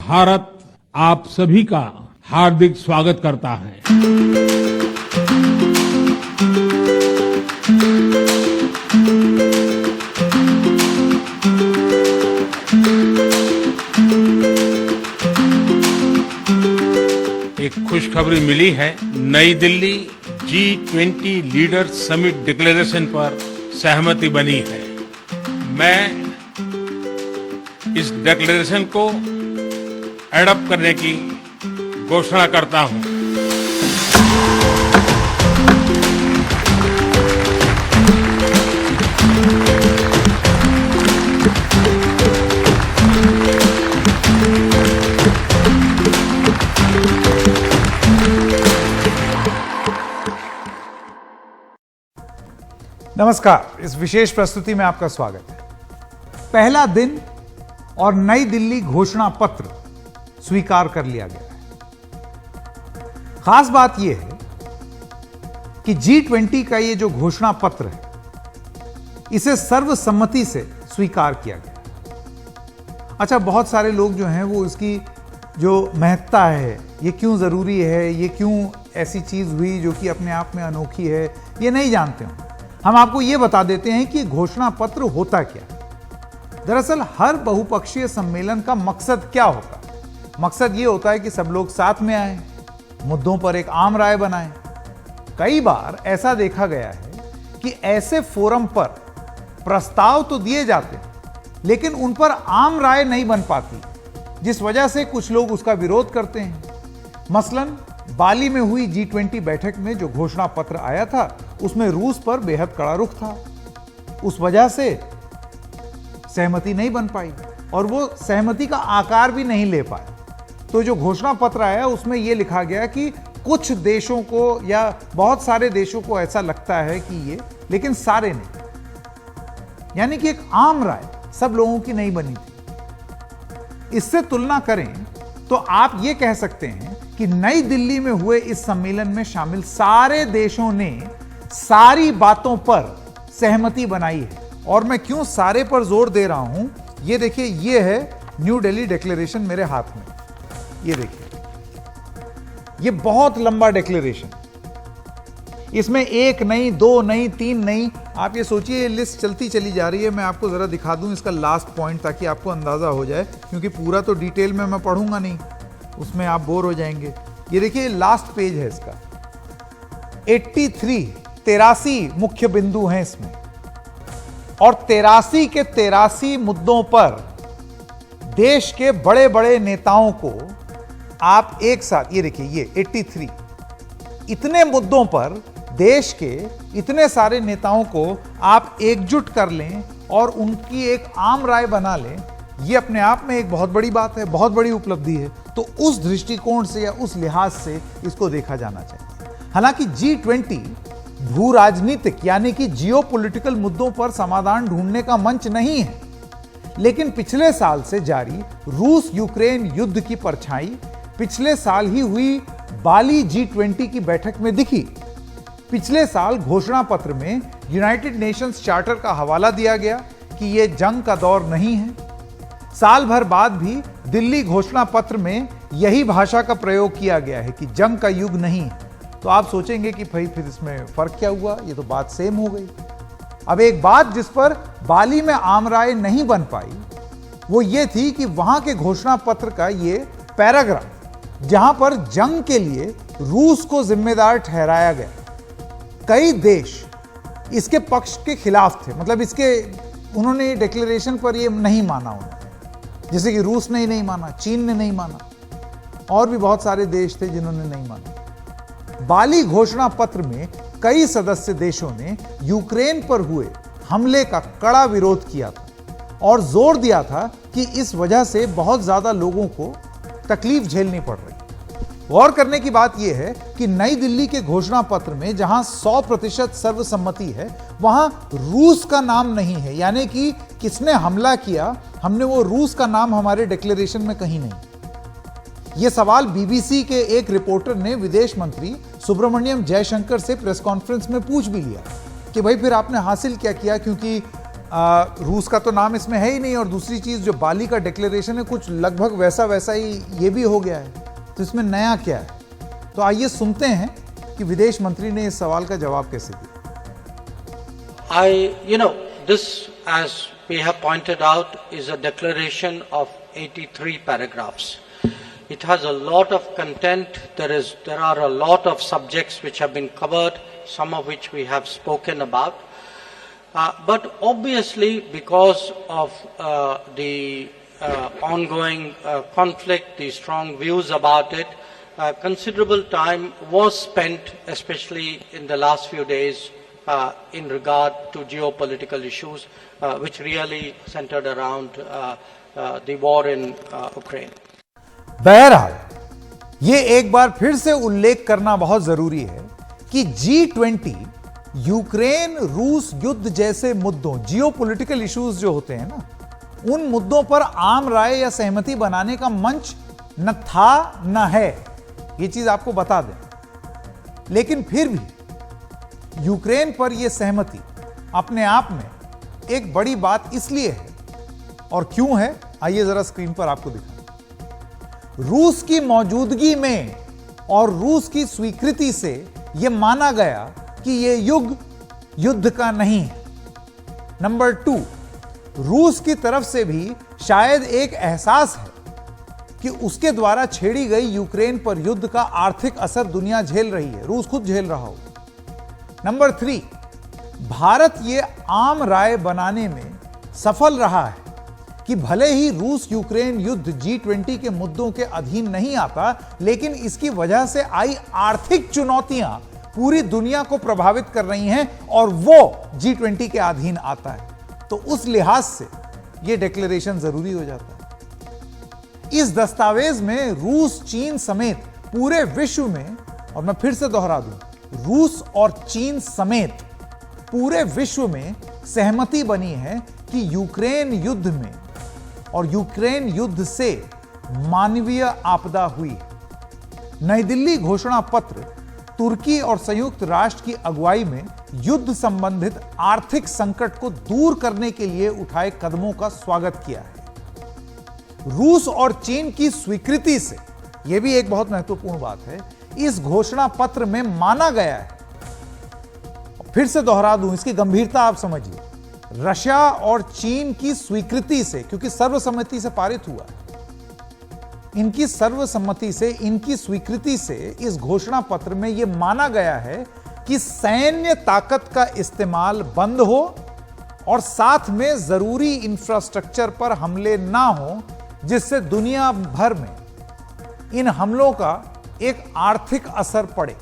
भारत आप सभी का हार्दिक स्वागत करता है। एक खुशखबरी मिली है। नई Delhi G20 leaders summit declaration पर सहमति बनी है। मैं इस डिक्लेरेशन को एडॉप्ट करने की घोषणा करता हूं। नमस्कार, इस विशेष प्रस्तुति में आपका स्वागत है। पहला दिन और नई दिल्ली घोषणा पत्र स्वीकार कर लिया गया है। खास बात यह है कि G20 का यह जो घोषणा पत्र है, इसे सर्वसम्मति से स्वीकार किया गया। अच्छा, बहुत सारे लोग जो हैं वो इसकी जो महत्ता है, ये क्यों जरूरी है, ये क्यों ऐसी चीज हुई जो कि अपने आप में अनोखी है, ये नहीं जानते हो। हम आपको यह बता देते हैं कि घोषणा पत्र होता क्या है। दरअसल हर बहुपक्षीय सम्मेलन का मकसद क्या होता है? मकसद यह होता है कि सब लोग साथ में आए, मुद्दों पर एक आम राय बनाएं। कई बार ऐसा देखा गया है कि ऐसे फोरम पर प्रस्ताव तो दिए जाते हैं, लेकिन उन पर आम राय नहीं बन पाती, जिस वजह से कुछ लोग उसका विरोध करते हैं। मसलन बाली में हुई G20 बैठक में जो घोषणा पत्र आया था, उसमें रूस पर बेहद कड़ा रुख था। उस वजह से सहमति नहीं बन पाई और वो सहमति का आकार भी नहीं ले पाए। तो जो घोषणा पत्र आया उसमें यह लिखा गया कि कुछ देशों को या बहुत सारे देशों को ऐसा लगता है कि ये, लेकिन सारे नहीं। यानी कि एक आम राय सब लोगों की नहीं बनी थी। इससे तुलना करें तो आप ये कह सकते हैं कि नई दिल्ली में हुए इस सम्मेलन में शामिल सारे देशों ने सारी बातों पर सहमति बनाई है। और मैं क्यों सारे पर जोर दे रहा हूं, ये देखिए, ये है न्यू दिल्ली डिक्लेरेशन मेरे हाथ में। ये देखिए, ये बहुत लंबा डिक्लेरेशन, इसमें एक नहीं, दो नहीं, तीन नहीं, आप ये सोचिए, ये लिस्ट चलती चली जा रही है। मैं आपको जरा दिखा दूं इसका लास्ट पॉइंट, ताकि आपको अंदाजा हो जाए, क्योंकि पूरा तो डिटेल में मैं पढ़ूंगा नहीं, उसमें आप बोर हो जाएंगे। ये देखिए, लास्ट पेज है इसका। 83 मुख्य बिंदु हैं इसमें, और 83 के 83 मुद्दों पर देश के बड़े बड़े नेताओं को आप एक साथ, ये देखिए, ये 83 इतने मुद्दों पर देश के इतने सारे नेताओं को आप एकजुट कर लें और उनकी एक आम राय बना लें, ये अपने आप में एक बहुत बड़ी बात है, बहुत बड़ी उपलब्धि है। तो उस दृष्टिकोण से या उस लिहाज से इसको देखा जाना चाहिए। हालांकि G20 भू राजनीतिक यानी कि जियोपॉलिटिकल मुद्दों पर समाधान ढूंढने का मंच नहीं है, लेकिन पिछले साल से जारी रूस यूक्रेन युद्ध की परछाई पिछले साल ही हुई बाली G20 की बैठक में दिखी। पिछले साल घोषणा पत्र में यूनाइटेड नेशंस चार्टर का हवाला दिया गया कि यह जंग का दौर नहीं है। साल भर बाद भी दिल्ली घोषणा पत्र में यही भाषा का प्रयोग किया गया है कि जंग का युग नहीं है। तो आप सोचेंगे कि भाई फिर इसमें फर्क क्या हुआ, ये तो बात सेम हो गई। अब एक बात जिस पर बाली में आम राय नहीं बन पाई, वो ये थी कि वहां के घोषणा पत्र का ये पैराग्राफ, जहां पर जंग के लिए रूस को जिम्मेदार ठहराया गया, कई देश इसके पक्ष के खिलाफ थे। मतलब इसके उन्होंने डिक्लेरेशन पर ये नहीं माना उन्होंने, जैसे कि रूस ने ही नहीं माना, चीन ने नहीं माना, और भी बहुत सारे देश थे जिन्होंने नहीं माना। बाली घोषणा पत्र में कई सदस्य देशों ने यूक्रेन पर हुए हमले का कड़ा विरोध किया था और जोर दिया था कि इस वजह से बहुत ज्यादा लोगों को तकलीफ झेलनी पड़ रही। गौर करने की बात यह है कि नई दिल्ली के घोषणा पत्र में जहां 100% सर्वसम्मति है, वहां रूस का नाम नहीं है। यानी कि किसने हमला किया, हमने वो रूस का नाम हमारे डिक्लेरेशन में कहीं नहीं। यह सवाल बीबीसी के एक रिपोर्टर ने विदेश मंत्री सुब्रमण्यम जयशंकर से प्रेस कॉन्फ्रेंस में पूछ भी लिया कि भाई फिर आपने हासिल क्या किया, क्योंकि रूस का तो नाम इसमें है ही नहीं, और दूसरी चीज जो बाली का डिक्लेरेशन है कुछ लगभग वैसा वैसा ही ये भी हो गया है, तो इसमें नया क्या है? तो आइए सुनते हैं कि विदेश मंत्री ने इस सवाल का जवाब कैसे दिया। This, as we have pointed out, is a declaration of 83 paragraphs. It has a lot of content. There are a lot of subjects which have been covered, some of which we have spoken about. But obviously, because of the ongoing conflict, the strong views about it, considerable time was spent, especially in the last few days, in regard to geopolitical issues, which really centered around the war in Ukraine. बहरहाल ये एक बार फिर से उल्लेख करना बहुत जरूरी है कि G20 यूक्रेन रूस युद्ध जैसे मुद्दों, जियोपॉलिटिकल इश्यूज जो होते हैं ना, उन मुद्दों पर आम राय या सहमति बनाने का मंच न था न है, ये चीज आपको बता दें। लेकिन फिर भी यूक्रेन पर यह सहमति अपने आप में एक बड़ी बात इसलिए है, और क्यों है आइए जरा स्क्रीन पर आपको दिखाएं। रूस की मौजूदगी में और रूस की स्वीकृति से यह माना गया कि यह युद्ध का नहीं है। नंबर 2, रूस की तरफ से भी शायद एक एहसास है कि उसके द्वारा छेड़ी गई यूक्रेन पर युद्ध का आर्थिक असर दुनिया झेल रही है, रूस खुद झेल रहा हो। नंबर 3, भारत ये आम राय बनाने में सफल रहा है कि भले ही रूस यूक्रेन युद्ध G20 के मुद्दों के अधीन नहीं आता, लेकिन इसकी वजह से आई आर्थिक चुनौतियां पूरी दुनिया को प्रभावित कर रही हैं और वो G20 के अधीन आता है। तो उस लिहाज से यह डिक्लेरेशन जरूरी हो जाता है। इस दस्तावेज में रूस, चीन समेत पूरे विश्व में, और मैं फिर से दोहरा दूं, रूस और चीन समेत पूरे विश्व में सहमति बनी है कि यूक्रेन युद्ध में और यूक्रेन युद्ध से मानवीय आपदा हुई। नई दिल्ली घोषणा पत्र तुर्की और संयुक्त राष्ट्र की अगुवाई में युद्ध संबंधित आर्थिक संकट को दूर करने के लिए उठाए कदमों का स्वागत किया है। रूस और चीन की स्वीकृति से, यह भी एक बहुत महत्वपूर्ण बात है, इस घोषणा पत्र में माना गया है, फिर से दोहरा दूं, इसकी गंभीरता आप समझिए, रशिया और चीन की स्वीकृति से, क्योंकि सर्वसम्मति से पारित हुआ, इनकी सर्वसम्मति से, इनकी स्वीकृति से इस घोषणा पत्र में यह माना गया है कि सैन्य ताकत का इस्तेमाल बंद हो और साथ में जरूरी इंफ्रास्ट्रक्चर पर हमले ना हो, जिससे दुनिया भर में इन हमलों का एक आर्थिक असर पड़े।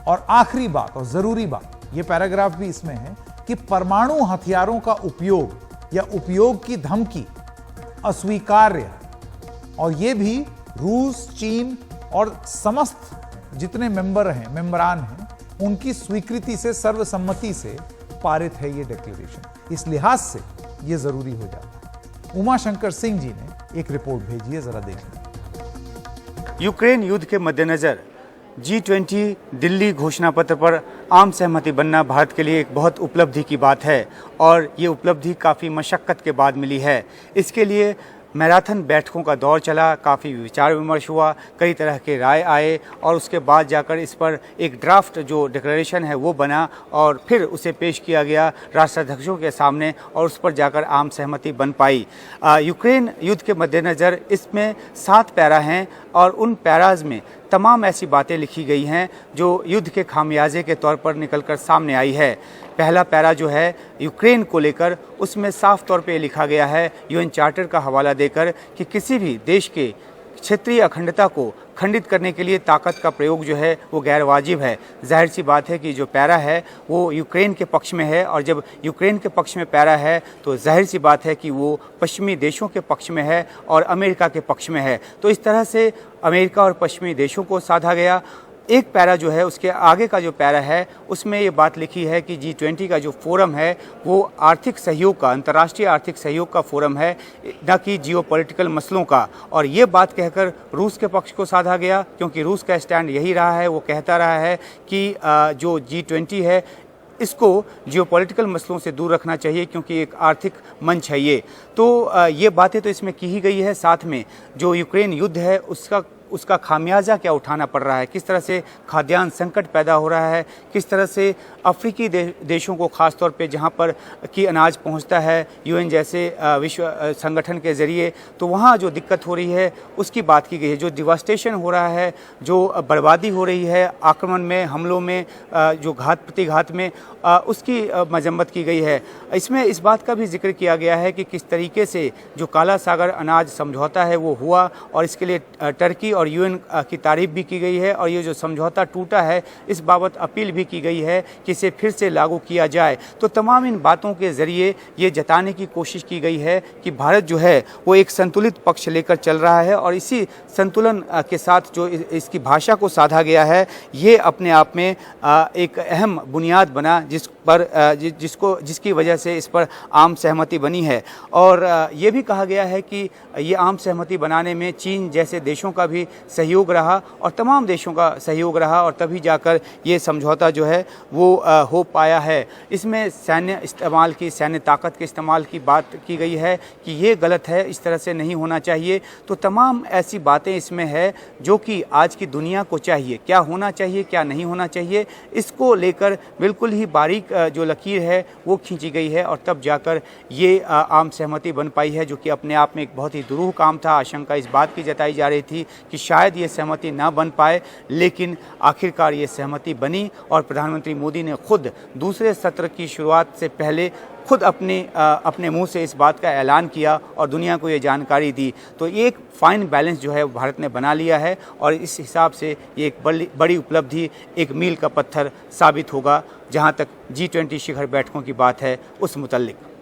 और आखिरी बात और जरूरी बात, यह पैराग्राफ भी इसमें है कि परमाणु हथियारों का उपयोग या उपयोग की धमकी अस्वीकार्य है, और यह भी रूस, चीन और समस्त जितने मेंबरान हैं, उनकी स्वीकृति से, सर्वसम्मति से पारित है ये डिक्लेरेशन। इस लिहाज से यह जरूरी हो जाता है। उमाशंकर सिंह जी ने एक रिपोर्ट भेजी है, जरा देखें। यूक्रेन युद्ध के मद्देनजर G20 दिल्ली घोषणा पत्र पर आम सहमति बनना भारत के लिए एक बहुत उपलब्धि की बात है, और ये उपलब्धि काफ़ी मशक्क़त के बाद मिली है। इसके लिए मैराथन बैठकों का दौर चला, काफ़ी विचार विमर्श हुआ, कई तरह के राय आए, और उसके बाद जाकर इस पर एक ड्राफ्ट जो डिक्लेरेशन है वो बना, और फिर उसे पेश किया गया राष्ट्राध्यक्षों के सामने, और उस पर जाकर आम सहमति बन पाई। यूक्रेन युद्ध के मद्देनज़र इसमें 7 पैरा हैं, और उन पैराज में तमाम ऐसी बातें लिखी गई हैं जो युद्ध के खामियाजे के तौर पर निकलकर सामने आई है। पहला पैरा जो है यूक्रेन को लेकर, उसमें साफ तौर पे लिखा गया है, यूएन चार्टर का हवाला देकर, कि किसी भी देश के क्षेत्रीय अखंडता को खंडित करने के लिए ताकत का प्रयोग जो है वो गैर वाजिब है। जाहिर सी बात है कि जो पैरा है वो यूक्रेन के पक्ष में है, और जब यूक्रेन के पक्ष में पैरा है तो जाहिर सी बात है कि वो पश्चिमी देशों के पक्ष में है और अमेरिका के पक्ष में है। तो इस तरह से अमेरिका और पश्चिमी देशों को साधा गया। एक पैरा जो है, उसके आगे का जो पैरा है, उसमें ये बात लिखी है कि G20 का जो फोरम है वो आर्थिक सहयोग का, अंतर्राष्ट्रीय आर्थिक सहयोग का फोरम है, न कि जियोपॉलिटिकल मसलों का। और ये बात कहकर रूस के पक्ष को साधा गया, क्योंकि रूस का स्टैंड यही रहा है, वो कहता रहा है कि जो G20 है इसको जियोपॉलिटिकल मसलों से दूर रखना चाहिए, क्योंकि एक आर्थिक मंच है ये। तो ये बातें तो इसमें की ही गई है। साथ में जो यूक्रेन युद्ध है उसका खामियाजा क्या उठाना पड़ रहा है, किस तरह से खाद्यान्न संकट पैदा हो रहा है, किस तरह से अफ्रीकी देशों को ख़ास तौर पे जहाँ पर कि अनाज पहुँचता है यूएन जैसे विश्व संगठन के ज़रिए, तो वहाँ जो दिक्कत हो रही है उसकी बात की गई है। जो डिवास्टेशन हो रहा है, जो बर्बादी हो रही है आक्रमण में, हमलों में, जो घात प्रतिघात में, उसकी मजम्मत की गई है। इसमें इस बात का भी जिक्र किया गया है कि किस तरीके से जो काला सागर अनाज समझौता है वो हुआ, और इसके लिए टर्की और यूएन की तारीफ भी की गई है, और ये जो समझौता टूटा है इस बाबत अपील भी की गई है कि इसे फिर से लागू किया जाए। तो तमाम इन बातों के ज़रिए ये जताने की कोशिश की गई है कि भारत जो है वो एक संतुलित पक्ष लेकर चल रहा है, और इसी संतुलन के साथ जो इसकी भाषा को साधा गया है ये अपने आप में एक अहम बुनियाद बना जिसकी वजह से इस पर आम सहमति बनी है। और ये भी कहा गया है कि ये आम सहमति बनाने में चीन जैसे देशों का भी सहयोग रहा और तमाम देशों का सहयोग रहा, और तभी जाकर ये समझौता जो है वो हो पाया है। इसमें सैन्य ताकत के इस्तेमाल की बात की गई है कि ये गलत है, इस तरह से नहीं होना चाहिए। तो तमाम ऐसी बातें इसमें है जो कि आज की दुनिया को चाहिए, क्या होना चाहिए क्या नहीं होना चाहिए, इसको लेकर बिल्कुल ही बारीक जो लकीर है वो खींची गई है, और तब जाकर ये आम सहमति बन पाई है, जो कि अपने आप में एक बहुत ही दुरूह काम था। आशंका इस बात की जताई जा रही थी कि शायद ये सहमति ना बन पाए, लेकिन आखिरकार ये सहमति बनी, और प्रधानमंत्री मोदी ने खुद दूसरे सत्र की शुरुआत से पहले खुद अपने मुंह से इस बात का ऐलान किया और दुनिया को ये जानकारी दी। तो ये एक फाइन बैलेंस जो है भारत ने बना लिया है, और इस हिसाब से ये एक बड़ी उपलब्धि, एक मील का पत्थर साबित होगा जहाँ तक G20 शिखर बैठकों की बात है उस मुतल्लिक।